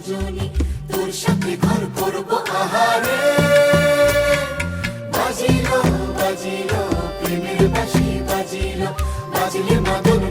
দুজনে তোর সাথে ঘর করবো আহারে। বাজিলো বাজিলো প্রেমের বাঁশি বাজিলো, বাজলে মদন